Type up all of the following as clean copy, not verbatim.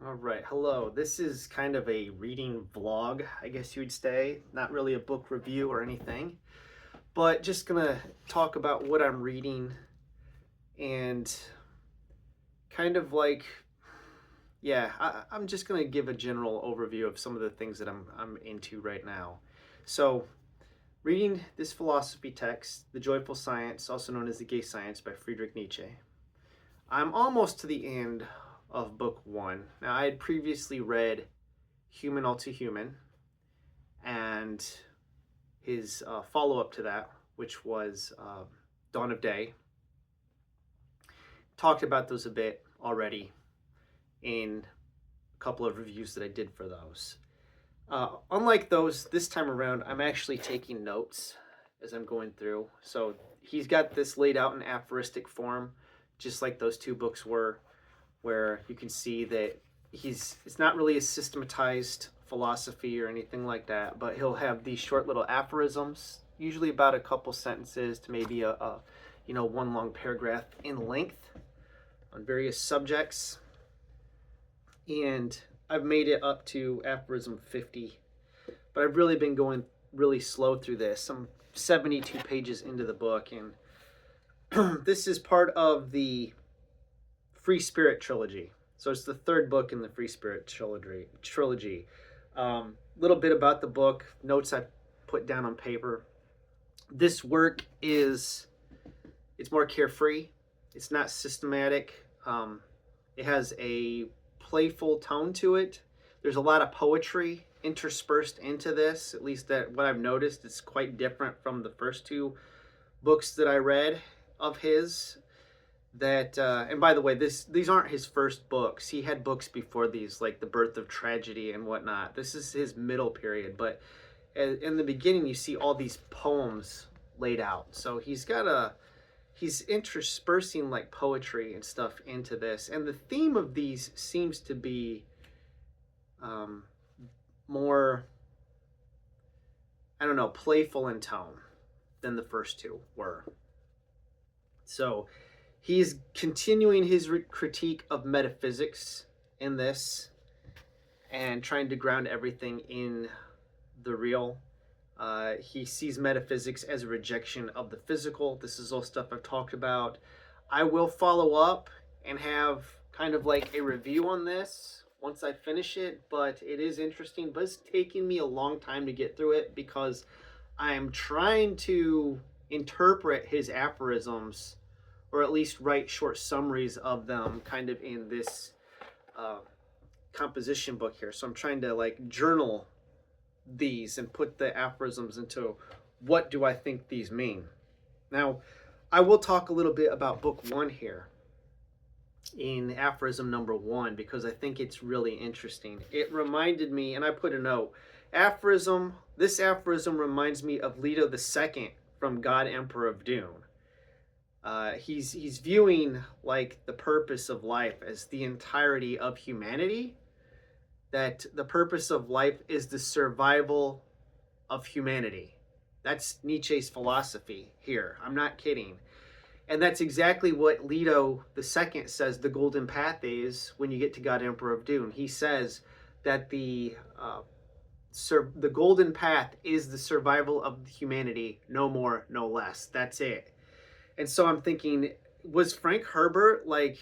All right, hello. This is kind of a reading vlog, I guess you would say. Not really a book review or anything, but just gonna talk about what I'm reading and kind of like, yeah, I'm just gonna give a general overview of some of the things that I'm into right now. So, reading this philosophy text, The Joyful Science, also known as The Gay Science by Friedrich Nietzsche. I'm almost to the end of book one. Now, I had previously read Human All Too Human and his follow-up to that, which was Dawn of Day. Talked about those a bit already in a couple of reviews that I did for those. Unlike those, this time around, I'm actually taking notes as I'm going through. So he's got this laid out in aphoristic form, just like those two books were, where you can see that it's not really a systematized philosophy or anything like that, but he'll have these short little aphorisms, usually about a couple sentences to maybe a one long paragraph in length on various subjects. And I've made it up to aphorism 50, but I've really been going really slow through this. I'm 72 pages into the book, and this is part of the Free Spirit trilogy. So it's the third book in the Free Spirit trilogy. Little bit about the book, notes I put down on paper. This work it's more carefree. It's not systematic. It has a playful tone to it. There's a lot of poetry interspersed into this, at least that what I've noticed. It's quite different from the first two books that I read of his. That and by the way, these aren't his first books. He had books before these, like The Birth of Tragedy and whatnot. This is his middle period, but in the beginning you see all these poems laid out. So he's interspersing like poetry and stuff into this, and the theme of these seems to be more, I don't know, playful in tone than the first two were. So he's continuing his critique of metaphysics in this and trying to ground everything in the real. He sees metaphysics as a rejection of the physical. This is all stuff I've talked about. I will follow up and have kind of like a review on this once I finish it, but it is interesting, but it's taking me a long time to get through it because I'm trying to interpret his aphorisms, or at least write short summaries of them kind of in this composition book here. So I'm trying to like journal these and put the aphorisms into what do I think these mean. Now, I will talk a little bit about book one here in aphorism number one because I think it's really interesting. It reminded me, and I put a note, this aphorism reminds me of Leto II from God Emperor of Dune. He's viewing like the purpose of life as the entirety of humanity, that the purpose of life is the survival of humanity. That's Nietzsche's philosophy here. I'm not kidding. And that's exactly what Leto II says the golden path is when you get to God Emperor of Dune. He says that the golden path is the survival of humanity, no more, no less. That's it. And so I'm thinking, was Frank Herbert like,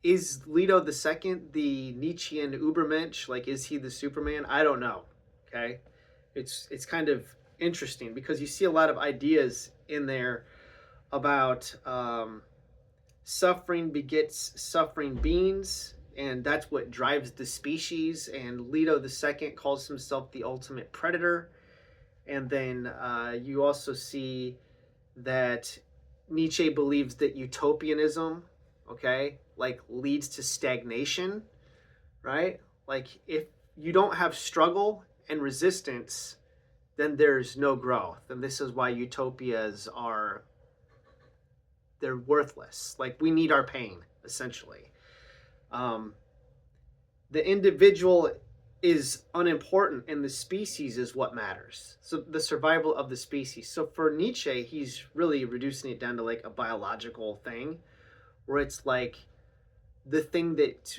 is Leto II the Nietzschean Ubermensch? Like, is he the Superman? I don't know. Okay, it's kind of interesting because you see a lot of ideas in there about suffering begets suffering beings, and that's what drives the species. And Leto II calls himself the ultimate predator. And then you also see that Nietzsche believes that utopianism, okay, like leads to stagnation, right? Like if you don't have struggle and resistance, then there's no growth. And this is why utopias they're worthless. Like we need our pain, essentially. The individual is unimportant and the species is what matters. So the survival of the species. So for Nietzsche, he's really reducing it down to like a biological thing where it's like the thing that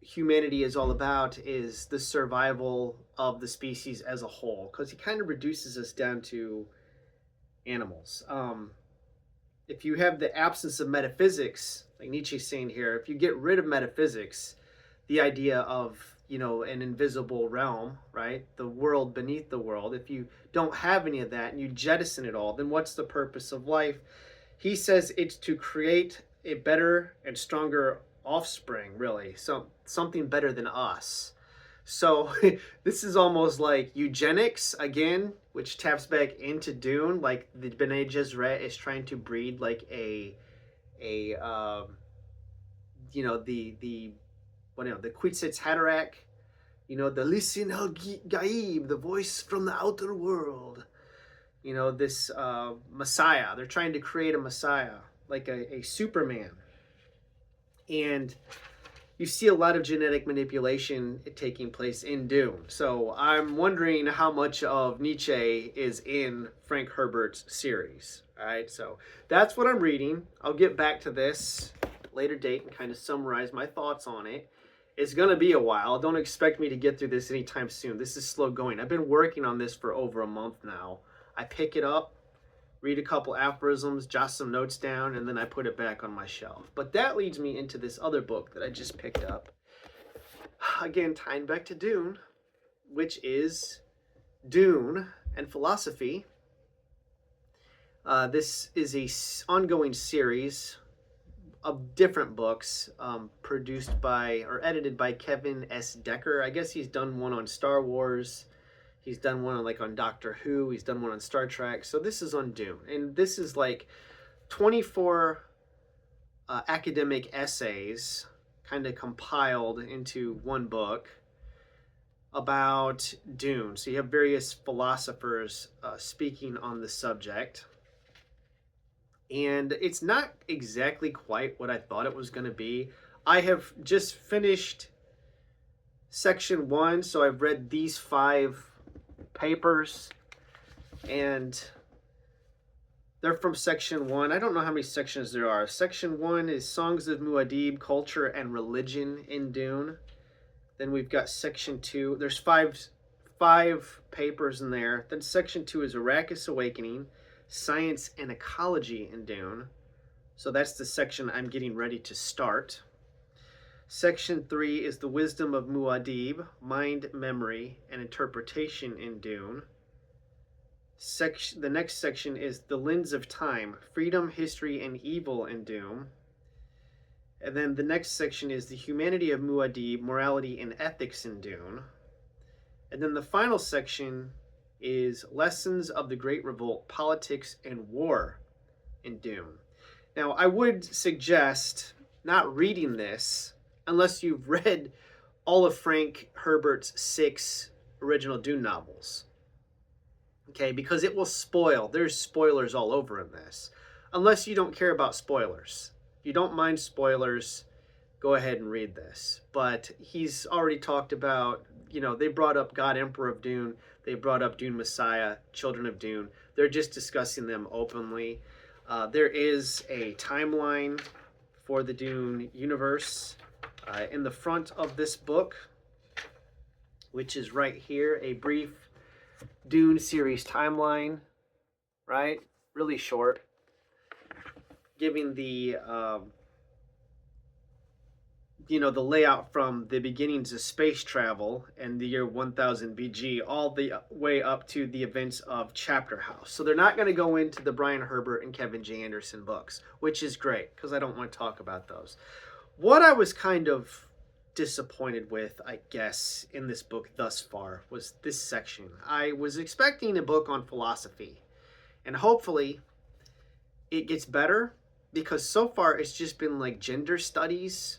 humanity is all about is the survival of the species as a whole, because he kind of reduces us down to animals. If you have the absence of metaphysics, like Nietzsche's saying here, if you get rid of metaphysics, the idea of, an invisible realm, right? The world beneath the world. If you don't have any of that and you jettison it all, then what's the purpose of life? He says it's to create a better and stronger offspring, really. So something better than us. So this is almost like eugenics again, which taps back into Dune. Like the Bene Gesserit is trying to breed like a the Kwisatz Haderach, the Listen al Gaib, the voice from the outer world. This Messiah. They're trying to create a Messiah, like a Superman. And you see a lot of genetic manipulation taking place in Dune. So I'm wondering how much of Nietzsche is in Frank Herbert's series. All right, so that's what I'm reading. I'll get back to this at a later date and kind of summarize my thoughts on it. It's going to be a while. Don't expect me to get through this anytime soon. This is slow going. I've been working on this for over a month now. I pick it up, read a couple aphorisms, jot some notes down, and then I put it back on my shelf. But that leads me into this other book that I just picked up. Again, tying back to Dune, which is Dune and Philosophy. This is a ongoing series of different books produced by or edited by Kevin S. Decker. I guess he's done one on Star Wars. He's done one on Doctor Who. He's done one on Star Trek. So this is on Dune. And this is like 24 academic essays kind of compiled into one book about Dune. So you have various philosophers speaking on the subject. And it's not exactly quite what I thought it was going to be. I have just finished section 1, so I've read these 5 papers, and they're from section 1. I don't know how many sections there are. Section 1 is Songs of Muad'Dib, Culture and Religion in Dune. Then we've got section 2. There's five papers in there. Then section 2 is Arrakis Awakening, Science and Ecology in Dune. So that's the section I'm getting ready to start. Section 3 is The Wisdom of Muad'Dib, Mind, Memory, and Interpretation in Dune. The next section is The Lens of Time, Freedom, History, and Evil in Dune. And then the next section is The Humanity of Muad'Dib, Morality and Ethics in Dune. And then the final section is Lessons of the Great Revolt, Politics and War in Dune. Now, I would suggest not reading this unless you've read all of Frank Herbert's 6 original Dune novels. Okay, because it will spoil. There's spoilers all over in this. Unless you don't care about spoilers. If you don't mind spoilers, go ahead and read this. But he's already talked about, they brought up God Emperor of Dune. They brought up Dune Messiah, Children of Dune. They're just discussing them openly. There is a timeline for the Dune universe in the front of this book, which is right here, a brief Dune series timeline, right? Really short, giving the the layout from the beginnings of space travel and the year 1000 BG all the way up to the events of Chapter House. So they're not going to go into the Brian Herbert and Kevin J. Anderson books, which is great because I don't want to talk about those. What I was kind of disappointed with, I guess, in this book thus far was this section. I was expecting a book on philosophy, and hopefully it gets better, because so far it's just been like gender studies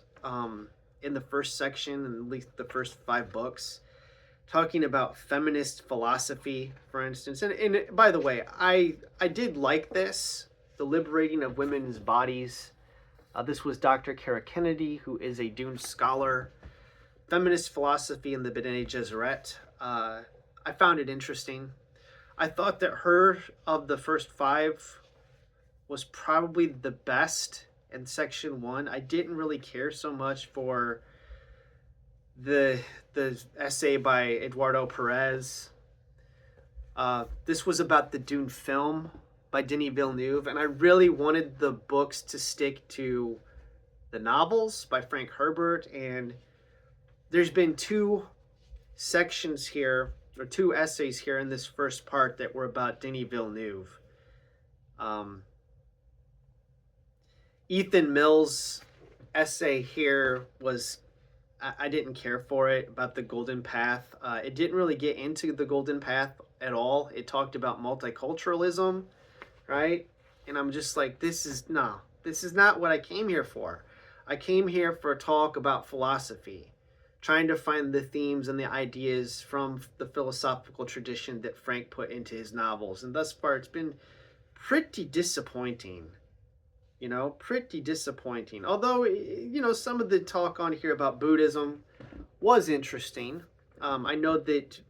in the first section, and at least the first 5 books, talking about feminist philosophy, for instance. And by the way, I did like this, The Liberating of Women's Bodies. This was Dr. Kara Kennedy, who is a Dune scholar. Feminist philosophy in the Bene Gesserit. I found it interesting. I thought that her, of the first 5, was probably the best in section 1. I didn't really care so much for the essay by Eduardo Perez. This was about the Dune film by Denis Villeneuve, and I really wanted the books to stick to the novels by Frank Herbert. And there's been two sections here, or two essays here in this first part that were about Denis Villeneuve. Ethan Mills' essay here was, I didn't care for it, about the Golden Path. It didn't really get into the Golden Path at all. It talked about multiculturalism, right? And I'm just like, this is not what I came here for. I came here for a talk about philosophy, trying to find the themes and the ideas from the philosophical tradition that Frank put into his novels. And thus far, it's been pretty disappointing. Pretty disappointing. Although, some of the talk on here about Buddhism was interesting. I know that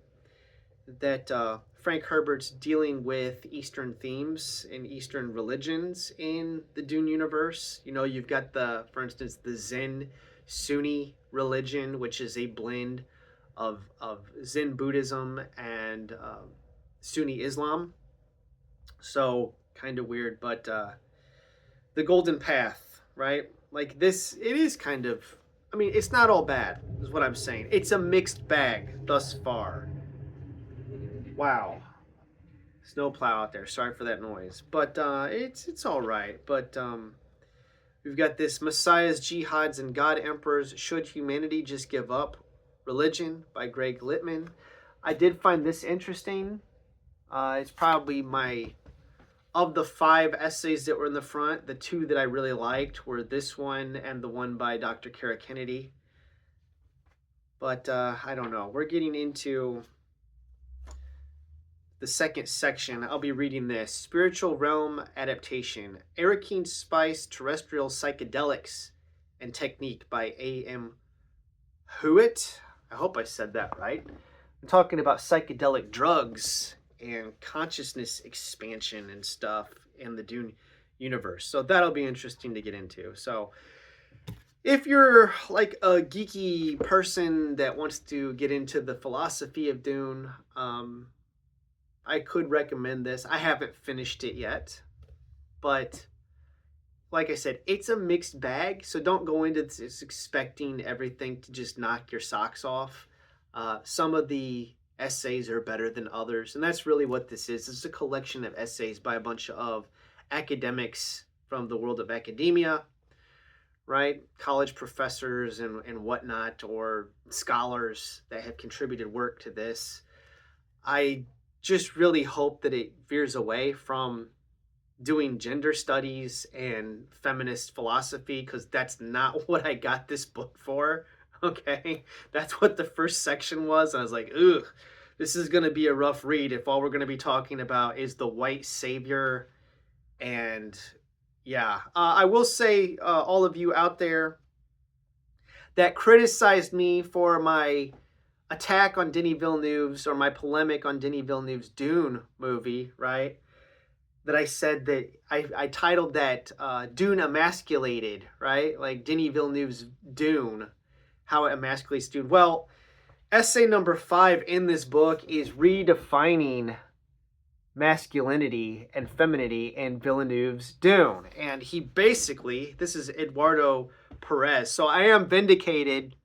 Frank Herbert's dealing with Eastern themes and Eastern religions in the Dune universe. You've got for instance, the Zen Sunni religion, which is a blend of Zen Buddhism and Sunni Islam. So kind of weird, but the Golden Path, right? Like this, it is kind of, it's not all bad, is what I'm saying. It's a mixed bag thus far. Wow. Snowplow out there. Sorry for that noise. But it's all right. But we've got this Messiahs, Jihads, and God Emperors. Should Humanity Just Give Up Religion by Greg Littman. I did find this interesting. It's probably of the 5 essays that were in the front, the 2 that I really liked were this one and the one by Dr. Kara Kennedy. But I don't know. We're getting into the second section. I'll be reading this. Spiritual Realm Adaptation. Arakeen Spice, Terrestrial Psychedelics and Technique by A.M. Hewitt. I hope I said that right. I'm talking about psychedelic drugs and consciousness expansion and stuff in the Dune universe. So that'll be interesting to get into. So if you're like a geeky person that wants to get into the philosophy of Dune, I could recommend this. I haven't finished it yet, but like I said, it's a mixed bag. So don't go into this expecting everything to just knock your socks off. Some of the essays are better than others, and that's really what this is. It's a collection of essays by a bunch of academics from the world of academia, right? College professors and whatnot, or scholars that have contributed work to this. I just really hope that it veers away from doing gender studies and feminist philosophy, because that's not what I got this book for. Okay, that's what the first section was. I was like, ugh, this is going to be a rough read if all we're going to be talking about is the white savior. And yeah, I will say, all of you out there that criticized me for my attack on Denis Villeneuve's, or my polemic on Denis Villeneuve's Dune movie, right? That I said that I titled that Dune Emasculated, right? Like Denis Villeneuve's Dune, how it emasculates Dune. Well, essay number 5 in this book is redefining masculinity and femininity in Villeneuve's Dune. And he basically, this is Eduardo Perez. So I am vindicated,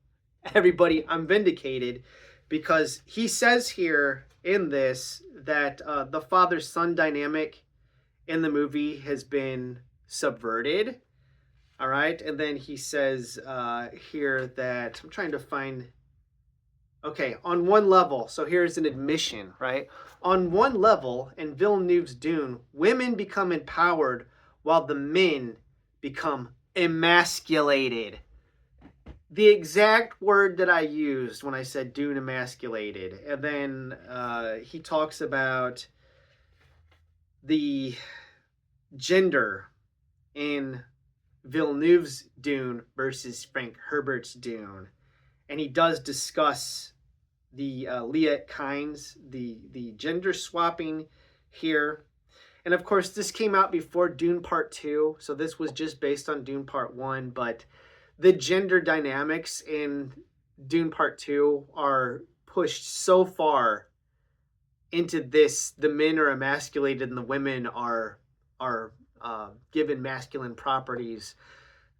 everybody, I'm vindicated, because he says here in this that the father-son dynamic in the movie has been subverted. All right. And then he says here that, I'm trying to find, okay, on one level, so here's an admission, right? On one level, in Villeneuve's Dune, women become empowered while the men become emasculated. The exact word that I used when I said Dune emasculated. And then he talks about the gender in Villeneuve's Dune versus Frank Herbert's Dune. And he does discuss the Liet Kynes, the gender swapping here. And of course, this came out before Dune Part 2, so this was just based on Dune Part 1, but the gender dynamics in Dune Part 2 are pushed so far into this, the men are emasculated and the women are given masculine properties,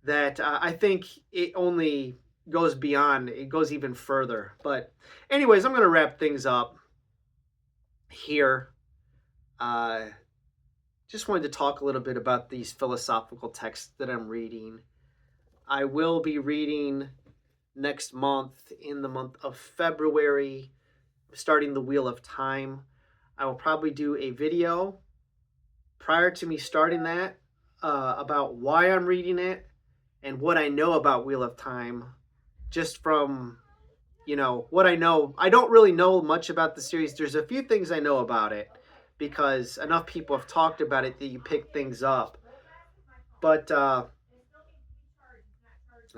that I think it only goes beyond, it goes even further. But anyways, I'm going to wrap things up here. Just wanted to talk a little bit about these philosophical texts that I'm reading. I will be reading next month, in the month of February, starting the Wheel of Time. I will probably do a video prior to me starting that about why I'm reading it and what I know about Wheel of Time, just from, what I know. I don't really know much about the series. There's a few things I know about it because enough people have talked about it that you pick things up. But all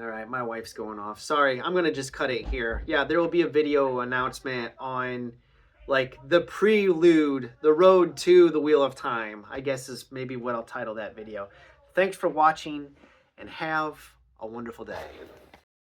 right, my wife's going off. Sorry, I'm gonna just cut it here. Yeah, there will be a video announcement on like the prelude, the road to the Wheel of Time, I guess is maybe what I'll title that video. Thanks for watching and have a wonderful day.